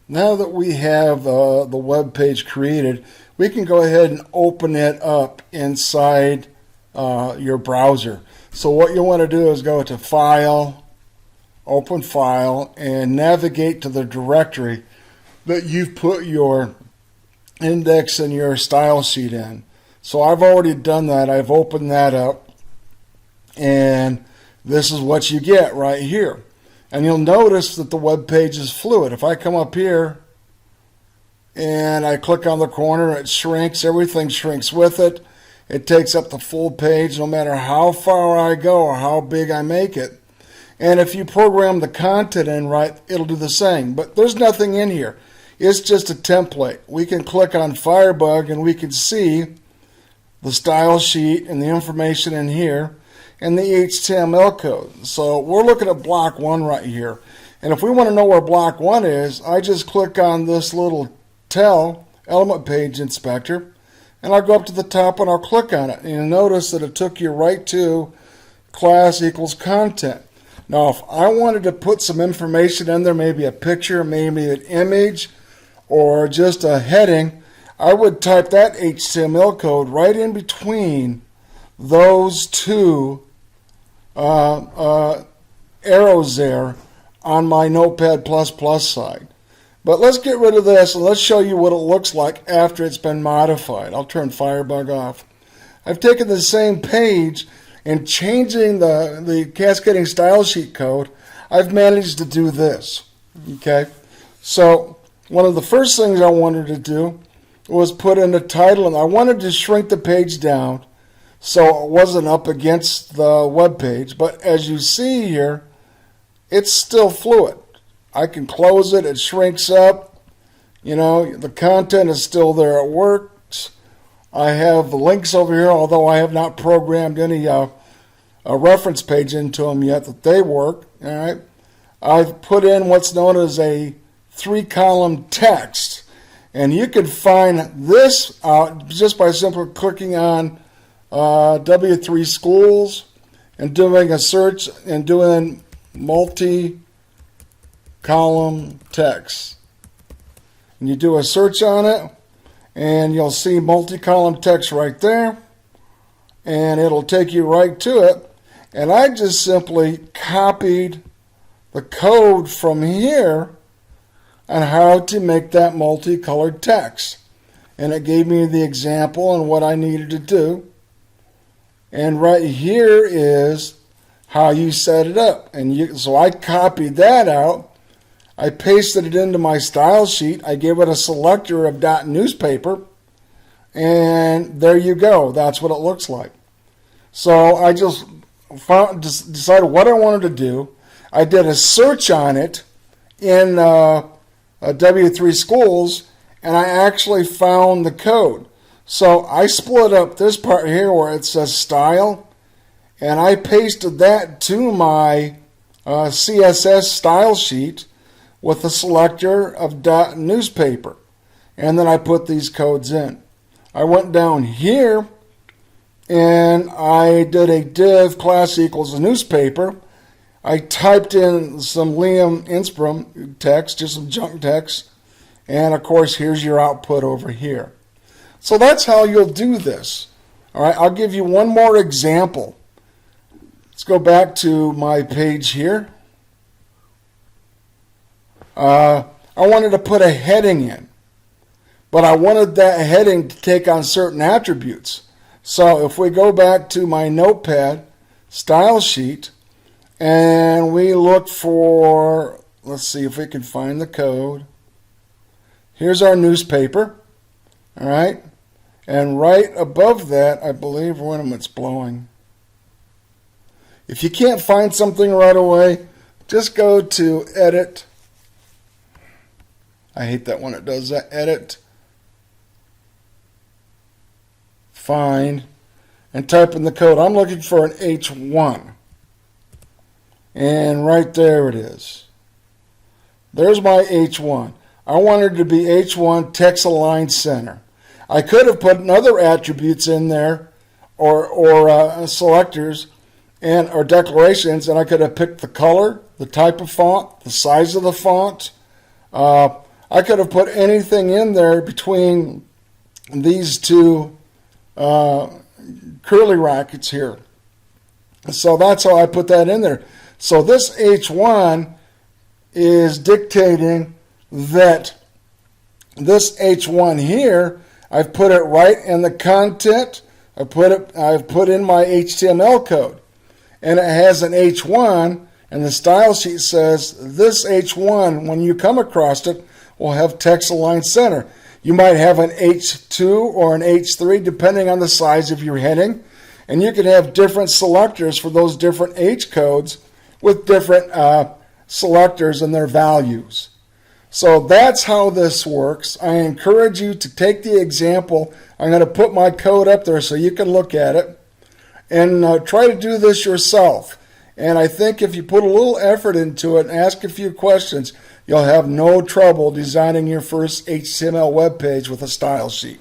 Now that we have the web page created, we can go ahead and open it up inside your browser. So what you want to do is go to File, Open File, and navigate to the directory that you've put your index and your style sheet in. So I've already done that. I've opened that up, and this is what you get right here. And you'll notice that the web page is fluid. If I come up here and I click on the corner, it shrinks. Everything shrinks with it. It takes up the full page no matter how far I go or how big I make it. And if you program the content in right, it'll do the same. But there's nothing in here. It's just a template. We can click on Firebug and we can see the style sheet and the information in here and the HTML code. So we're looking at block 1 right here. And if we want to know where block 1 is, I just click on this little Tell Element Page Inspector, and I'll go up to the top and I'll click on it. And you'll notice that it took you right to class equals content. Now, if I wanted to put some information in there, maybe a picture, maybe an image, or just a heading, I would type that HTML code right in between those two arrows there on my Notepad++ side. But let's get rid of this and let's show you what it looks like after it's been modified. I'll turn Firebug off. I've taken the same page and changing the cascading style sheet code, I've managed to do this. Okay, so one of the first things I wanted to do was put in the title, and I wanted to shrink the page down so it wasn't up against the web page. But as you see here, it's still fluid. I can close it, it shrinks up. You know, the content is still there, it works. I have the links over here, although I have not programmed any a reference page into them yet that they work. All right, I've put in what's known as a 3-column text, and you can find this out just by simply clicking on W3 Schools and doing a search and doing multi-column text. And you do a search on it, and you'll see multi-column text right there, and it'll take you right to it. And I just simply copied the code from here on how to make that multicolored text. And it gave me the example and what I needed to do. And right here is how you set it up. And so I copied that out. I pasted it into my style sheet. I gave it a selector of .newspaper. And there you go. That's what it looks like. So I just decided what I wanted to do. I did a search on it in W3 Schools, and I actually found the code. So I split up this part here where it says style, and I pasted that to my CSS style sheet with the selector of .newspaper, and then I put these codes in. I went down here and I did a div class equals a newspaper. I typed in some Liam Insprum text, just some junk text, and of course here's your output over here. So that's how you'll do this. All right, I'll give you one more example. Let's go back to my page here. I wanted to put a heading in, but I wanted that heading to take on certain attributes. So if we go back to my Notepad style sheet and we look for, let's see if we can find the code. Here's our newspaper, all right? And right above that, I believe, when it's blowing. If you can't find something right away, just go to Edit. I hate that when it does that. Edit, Find, and type in the code. I'm looking for an H1. And right there it is. There's my H1. I wanted it to be H1 text align center. I could have put other attributes in there or selectors and or declarations, and I could have picked the color, the type of font, the size of the font. I could have put anything in there between these two curly brackets here. So that's how I put that in there. So this H1 is dictating that this H1 here, I've put it right in the content. I've put in my HTML code, and it has an H1, and the style sheet says this H1, when you come across it, will have text align center. You might have an H2 or an H3 depending on the size of your heading, and you can have different selectors for those different H codes with different selectors and their values. So that's how this works. I encourage you to take the example. I'm going to put my code up there so you can look at it and try to do this yourself. And I think if you put a little effort into it and ask a few questions, you'll have no trouble designing your first HTML web page with a style sheet.